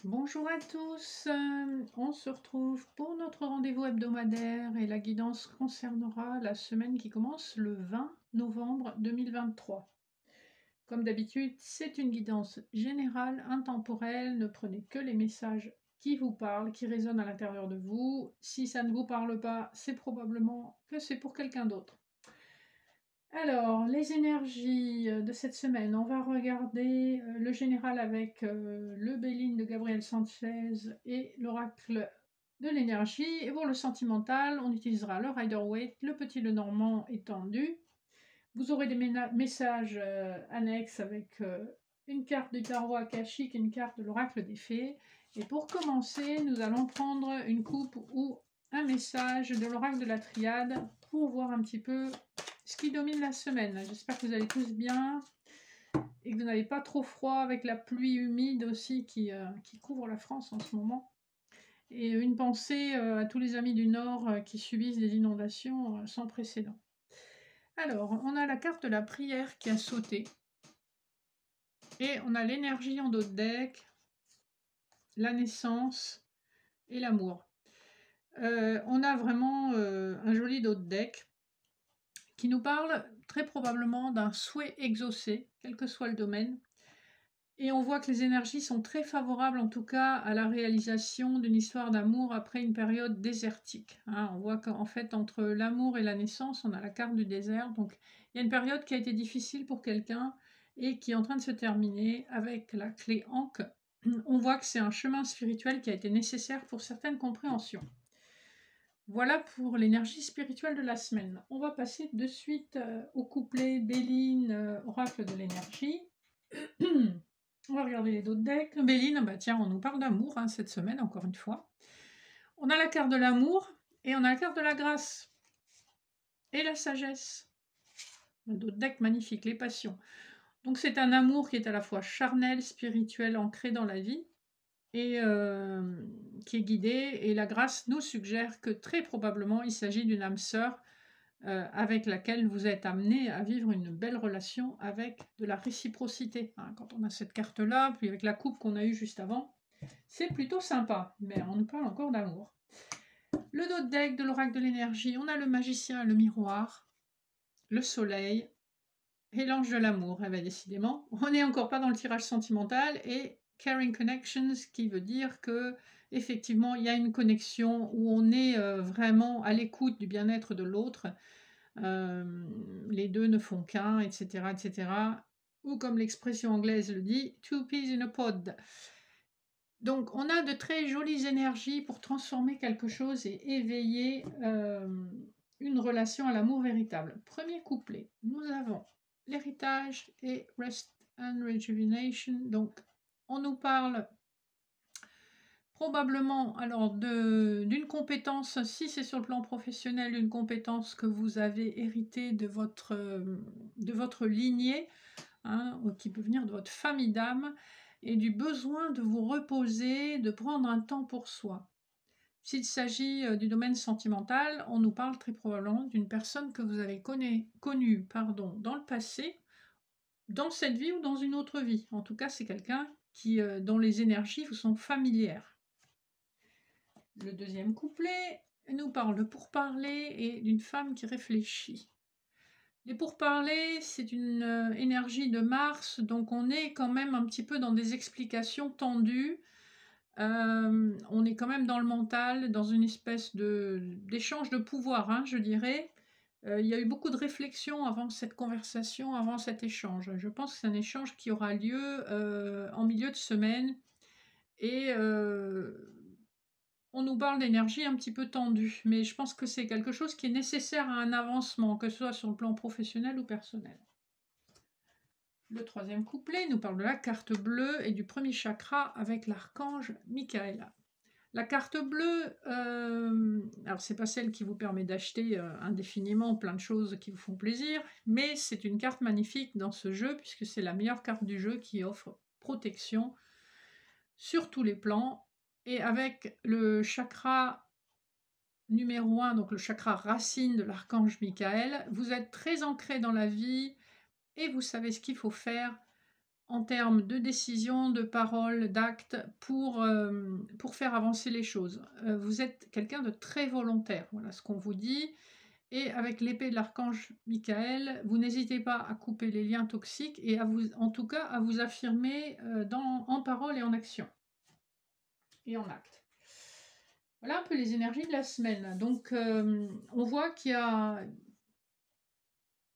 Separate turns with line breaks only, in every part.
Bonjour à tous, on se retrouve pour notre rendez-vous hebdomadaire et la guidance concernera la semaine qui commence le 20 novembre 2023. Comme d'habitude, c'est une guidance générale, intemporelle, ne prenez que les messages qui vous parlent, qui résonnent à l'intérieur de vous. Si ça ne vous parle pas, c'est probablement que c'est pour quelqu'un d'autre. Alors, les énergies de cette semaine, on va regarder le général avec le Béline de Gabriel Sanchez et l'oracle de l'énergie. Et pour le sentimental, on utilisera le Rider-Waite, le petit Lenormand étendu. Vous aurez des messages annexes avec une carte du tarot akashique et une carte de l'oracle des fées. Et pour commencer, nous allons prendre une coupe ou un message de l'oracle de la triade pour voir un petit peu ce qui domine la semaine. J'espère que vous allez tous bien et que vous n'avez pas trop froid avec la pluie humide aussi qui couvre la France en ce moment. Et une pensée à tous les amis du Nord qui subissent des inondations sans précédent. Alors, on a la carte de la prière qui a sauté. Et on a l'énergie en dos de deck, la naissance et l'amour. On a vraiment un joli dos de deck qui nous parle très probablement d'un souhait exaucé, quel que soit le domaine. Et on voit que les énergies sont très favorables, en tout cas, à la réalisation d'une histoire d'amour après une période désertique. On voit qu'en fait, entre l'amour et la naissance, on a la carte du désert. Donc, il y a une période qui a été difficile pour quelqu'un et qui est en train de se terminer avec la clé Ankh. On voit que c'est un chemin spirituel qui a été nécessaire pour certaines compréhensions. Voilà pour l'énergie spirituelle de la semaine. On va passer de suite au couplet Béline, oracle de l'énergie. On va regarder les autres decks. Béline, bah tiens, on nous parle d'amour cette semaine, encore une fois. On a la carte de l'amour et on a la carte de la grâce et la sagesse. D'autres decks magnifiques, les passions. Donc c'est un amour qui est à la fois charnel, spirituel, ancré dans la vie et qui est guidé. Et la grâce nous suggère que très probablement il s'agit d'une âme sœur avec laquelle vous êtes amené à vivre une belle relation avec de la réciprocité. Quand on a cette carte-là, puis avec la coupe qu'on a eue juste avant, c'est plutôt sympa, mais on nous parle encore d'amour. Le dos de deck de l'oracle de l'énergie, on a le magicien, le miroir, le soleil et l'ange de l'amour. Eh bien, décidément, on n'est encore pas dans le tirage sentimental et Caring Connections, qui veut dire que effectivement, il y a une connexion où on est vraiment à l'écoute du bien-être de l'autre. Les deux ne font qu'un, etc., etc. Ou comme l'expression anglaise le dit, two peas in a pod. Donc, on a de très jolies énergies pour transformer quelque chose et éveiller une relation à l'amour véritable. Premier couplet, nous avons l'héritage et rest and rejuvenation. Donc, on nous parle probablement alors d'une compétence, si c'est sur le plan professionnel, une compétence que vous avez héritée de votre lignée, qui peut venir de votre famille d'âme, et du besoin de vous reposer, de prendre un temps pour soi. S'il s'agit du domaine sentimental, on nous parle très probablement d'une personne que vous avez connue dans le passé, dans cette vie ou dans une autre vie. En tout cas, c'est quelqu'un dont les énergies vous sont familières. Le deuxième couplet nous parle de pourparlers et d'une femme qui réfléchit. Les pourparlers, c'est une énergie de Mars, donc on est quand même un petit peu dans des explications tendues. On est quand même dans le mental, dans une espèce d'échange de pouvoir, je dirais. Il y a eu beaucoup de réflexions avant cette conversation, avant cet échange. Je pense que c'est un échange qui aura lieu en milieu de semaine et on nous parle d'énergie un petit peu tendue, mais je pense que c'est quelque chose qui est nécessaire à un avancement, que ce soit sur le plan professionnel ou personnel. Le troisième couplet nous parle de la carte bleue et du premier chakra avec l'archange Michaela. La carte bleue, alors c'est pas celle qui vous permet d'acheter indéfiniment plein de choses qui vous font plaisir, mais c'est une carte magnifique dans ce jeu puisque c'est la meilleure carte du jeu qui offre protection sur tous les plans. Et avec le chakra numéro 1, donc le chakra racine de l'archange Michael, vous êtes très ancré dans la vie et vous savez ce qu'il faut faire en termes de décision, de parole, d'acte pour faire avancer les choses. Vous êtes quelqu'un de très volontaire, voilà ce qu'on vous dit. Et avec l'épée de l'archange Michael, vous n'hésitez pas à couper les liens toxiques et à vous, en tout cas, à vous affirmer en parole et en action. Et en acte. Voilà un peu les énergies de la semaine. Donc, on voit qu'il y a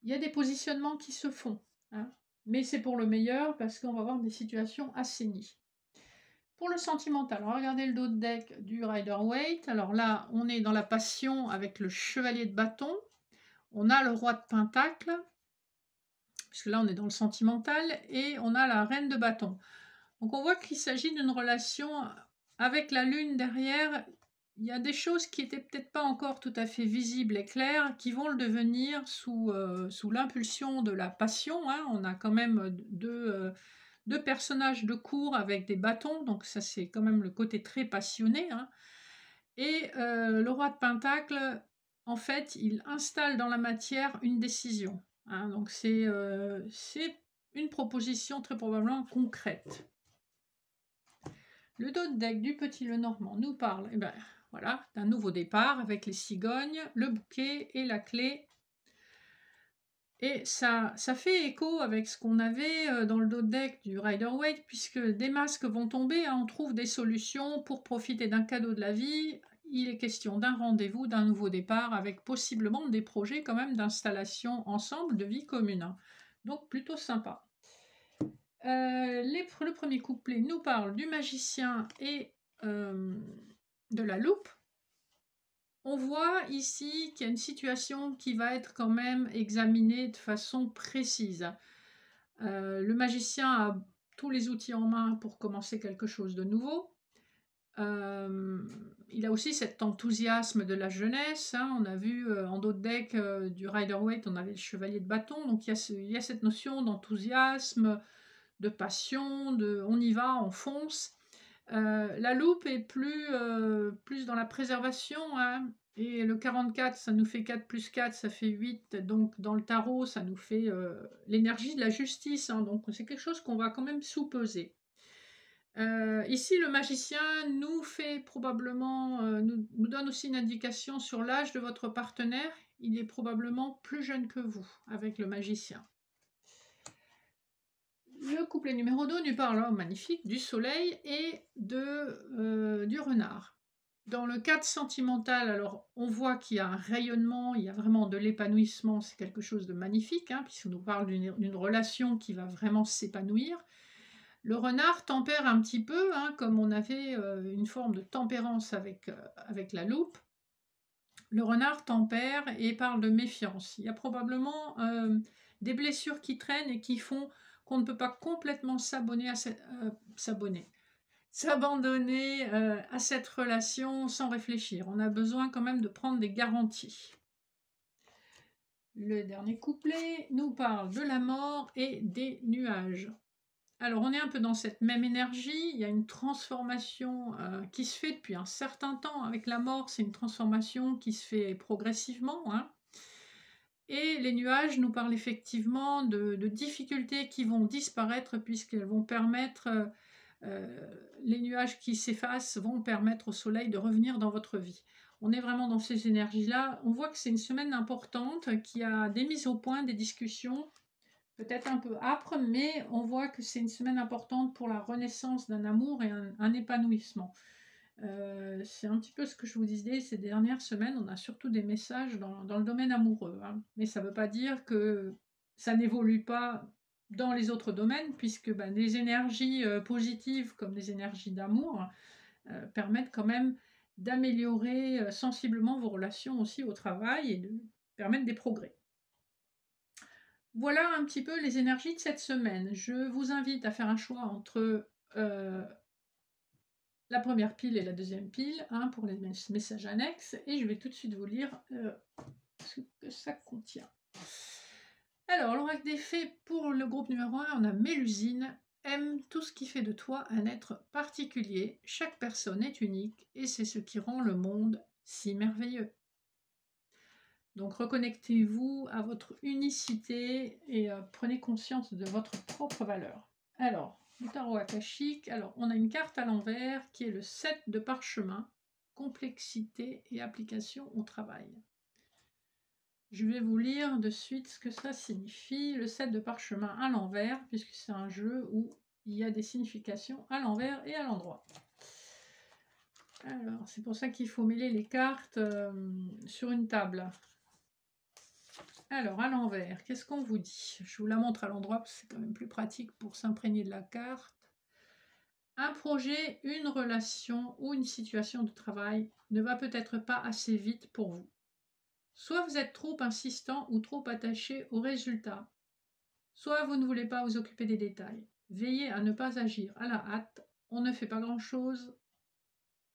des positionnements qui se font. Hein, mais c'est pour le meilleur parce qu'on va avoir des situations assainies. Pour le sentimental, on va regarder le dos de deck du Rider-Waite. Alors là, on est dans la passion avec le chevalier de bâton. On a le roi de pentacle, puisque là on est dans le sentimental, et on a la reine de bâton. Donc on voit qu'il s'agit d'une relation avec la lune derrière. Il y a des choses qui n'étaient peut-être pas encore tout à fait visibles et claires, qui vont le devenir sous l'impulsion de la passion. Hein. On a quand même deux personnages de cour avec des bâtons, donc ça c'est quand même le côté très passionné. Hein. Et le roi de pentacle, en fait, il installe dans la matière une décision. Hein. Donc c'est une proposition très probablement concrète. Le dos de deck du Petit Lenormand nous parle voilà, d'un nouveau départ avec les cigognes, le bouquet et la clé. Et ça fait écho avec ce qu'on avait dans le dos de deck du Rider-Waite, puisque des masques vont tomber, hein, on trouve des solutions pour profiter d'un cadeau de la vie. Il est question d'un rendez-vous, d'un nouveau départ, avec possiblement des projets quand même d'installation ensemble, de vie commune. Hein. Donc plutôt sympa. Le premier couplet nous parle du magicien et de la loupe. On voit ici qu'il y a une situation qui va être quand même examinée de façon précise. Le magicien a tous les outils en main pour commencer quelque chose de nouveau. Il a aussi cet enthousiasme de la jeunesse. Hein. On a vu en dos de deck du Rider-Waite, on avait le chevalier de bâton. Donc il y a cette notion d'enthousiasme, de passion, de on y va, on fonce. La loupe est plus dans la préservation. Hein. Et le 44, ça nous fait 4 plus 4, ça fait 8. Donc dans le tarot, ça nous fait l'énergie de la justice. Hein. Donc c'est quelque chose qu'on va quand même sous-peser. Ici, le magicien nous fait probablement, nous donne aussi une indication sur l'âge de votre partenaire. Il est probablement plus jeune que vous avec le magicien. Le couplet numéro 2 nous parle, magnifique, du soleil et du renard. Dans le cadre sentimental, alors on voit qu'il y a un rayonnement, il y a vraiment de l'épanouissement, c'est quelque chose de magnifique, hein, puisqu'on nous parle d'une relation qui va vraiment s'épanouir. Le renard tempère un petit peu, hein, comme on avait une forme de tempérance avec la loupe. Le renard tempère et parle de méfiance. Il y a probablement des blessures qui traînent et qui font qu'on ne peut pas complètement s'abandonner à cette relation sans réfléchir. On a besoin quand même de prendre des garanties. Le dernier couplet nous parle de la mort et des nuages. Alors, on est un peu dans cette même énergie. Il y a une transformation qui se fait depuis un certain temps. Avec la mort, c'est une transformation qui se fait progressivement. Hein. Et les nuages nous parlent effectivement de difficultés qui vont disparaître puisqu'elles vont permettre, les nuages qui s'effacent vont permettre au soleil de revenir dans votre vie. On est vraiment dans ces énergies-là. On voit que c'est une semaine importante, qui a des mises au point, des discussions, peut-être un peu âpre, mais on voit que c'est une semaine importante pour la renaissance d'un amour et un épanouissement. C'est un petit peu ce que je vous disais ces dernières semaines. On a surtout des messages dans le domaine amoureux. Hein. Mais ça ne veut pas dire que ça n'évolue pas dans les autres domaines, puisque des énergies positives comme des énergies d'amour permettent quand même d'améliorer sensiblement vos relations aussi au travail et de permettre des progrès. Voilà un petit peu les énergies de cette semaine. Je vous invite à faire un choix entre la première pile et la deuxième pile, hein, pour les messages annexes, et je vais tout de suite vous lire ce que ça contient. Alors, l'oracle des fées pour le groupe numéro 1, on a Mélusine. Aime tout ce qui fait de toi un être particulier. Chaque personne est unique et c'est ce qui rend le monde si merveilleux. Donc reconnectez-vous à votre unicité et prenez conscience de votre propre valeur. Alors, le tarot akashique, alors on a une carte à l'envers qui est le 7 de parchemin, complexité et application au travail. Je vais vous lire de suite ce que ça signifie, le 7 de parchemin à l'envers, puisque c'est un jeu où il y a des significations à l'envers et à l'endroit. Alors, c'est pour ça qu'il faut mêler les cartes sur une table. Alors, à l'envers, qu'est-ce qu'on vous dit? Je vous la montre à l'endroit, parce que c'est quand même plus pratique pour s'imprégner de la carte. Un projet, une relation ou une situation de travail ne va peut-être pas assez vite pour vous. Soit vous êtes trop insistant ou trop attaché au résultat, soit vous ne voulez pas vous occuper des détails. Veillez à ne pas agir à la hâte, on ne fait pas grand-chose,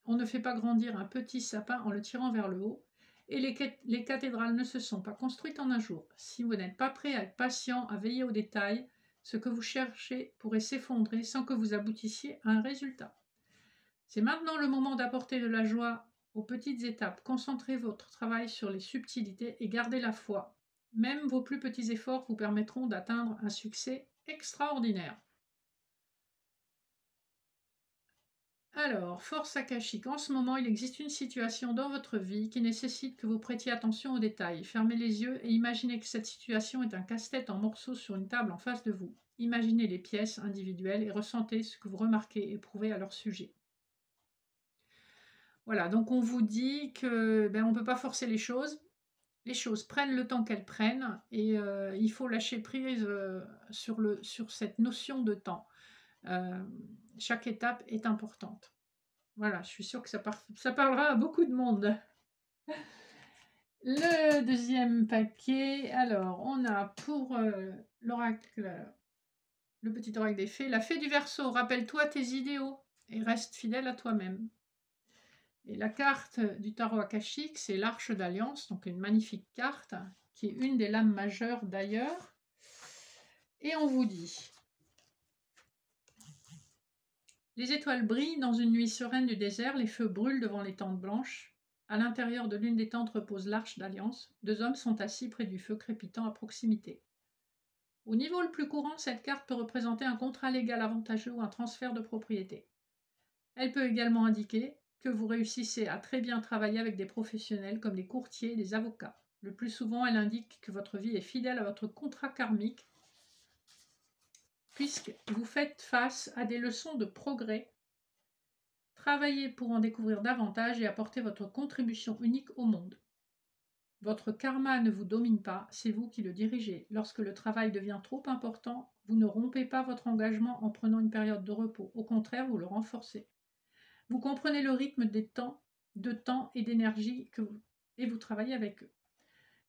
on ne fait pas grandir un petit sapin en le tirant vers le haut, et les cathédrales ne se sont pas construites en un jour. Si vous n'êtes pas prêt à être patient, à veiller aux détails, ce que vous cherchez pourrait s'effondrer sans que vous aboutissiez à un résultat. C'est maintenant le moment d'apporter de la joie aux petites étapes. Concentrez votre travail sur les subtilités et gardez la foi. Même vos plus petits efforts vous permettront d'atteindre un succès extraordinaire. Alors, force akashique. En ce moment, il existe une situation dans votre vie qui nécessite que vous prêtiez attention aux détails. Fermez les yeux et imaginez que cette situation est un casse-tête en morceaux sur une table en face de vous. Imaginez les pièces individuelles et ressentez ce que vous remarquez et éprouvez à leur sujet. Voilà, donc on vous dit que on ne peut pas forcer les choses. Les choses prennent le temps qu'elles prennent et il faut lâcher prise sur cette notion de temps. Chaque étape est importante. Voilà, je suis sûre que ça parlera à beaucoup de monde. Le deuxième paquet, alors on a pour l'oracle, le petit oracle des fées, la fée du Verseau, rappelle-toi tes idéaux et reste fidèle à toi-même. Et la carte du tarot akashique, c'est l'Arche d'Alliance, donc une magnifique carte, qui est une des lames majeures d'ailleurs. Et on vous dit: les étoiles brillent dans une nuit sereine du désert, les feux brûlent devant les tentes blanches. À l'intérieur de l'une des tentes repose l'Arche d'Alliance. Deux hommes sont assis près du feu crépitant à proximité. Au niveau le plus courant, cette carte peut représenter un contrat légal avantageux ou un transfert de propriété. Elle peut également indiquer que vous réussissez à très bien travailler avec des professionnels comme des courtiers et des avocats. Le plus souvent, elle indique que votre vie est fidèle à votre contrat karmique, puisque vous faites face à des leçons de progrès. Travaillez pour en découvrir davantage et apporter votre contribution unique au monde. Votre karma ne vous domine pas, c'est vous qui le dirigez. Lorsque le travail devient trop important, vous ne rompez pas votre engagement en prenant une période de repos. Au contraire, vous le renforcez. Vous comprenez le rythme de temps et d'énergie et vous travaillez avec eux.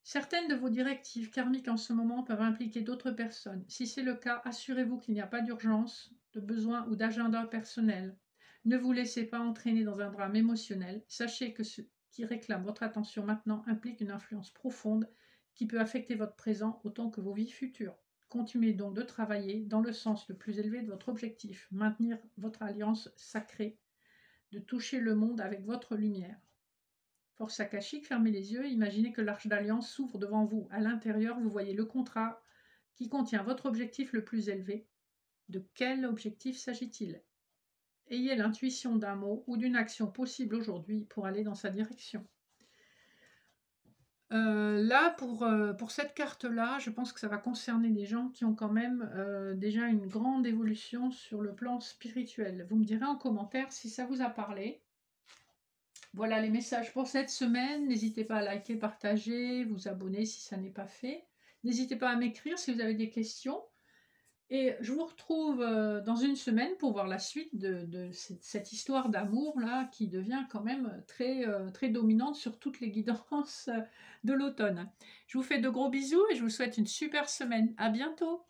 Certaines de vos directives karmiques en ce moment peuvent impliquer d'autres personnes. Si c'est le cas, assurez-vous qu'il n'y a pas d'urgence, de besoin ou d'agenda personnel. Ne vous laissez pas entraîner dans un drame émotionnel. Sachez que ce qui réclame votre attention maintenant implique une influence profonde qui peut affecter votre présent autant que vos vies futures. Continuez donc de travailler dans le sens le plus élevé de votre objectif, maintenir votre alliance sacrée, de toucher le monde avec votre lumière. Force akashique, fermez les yeux, imaginez que l'Arche d'Alliance s'ouvre devant vous. À l'intérieur, vous voyez le contrat qui contient votre objectif le plus élevé. De quel objectif s'agit-il? Ayez l'intuition d'un mot ou d'une action possible aujourd'hui pour aller dans sa direction. Là, pour cette carte-là, je pense que ça va concerner des gens qui ont quand même déjà une grande évolution sur le plan spirituel. Vous me direz en commentaire si ça vous a parlé. Voilà les messages pour cette semaine. N'hésitez pas à liker, partager, vous abonner si ça n'est pas fait. N'hésitez pas à m'écrire si vous avez des questions. Et je vous retrouve dans une semaine pour voir la suite de cette histoire d'amour là qui devient quand même très dominante sur toutes les guidances de l'automne. Je vous fais de gros bisous et je vous souhaite une super semaine. À bientôt!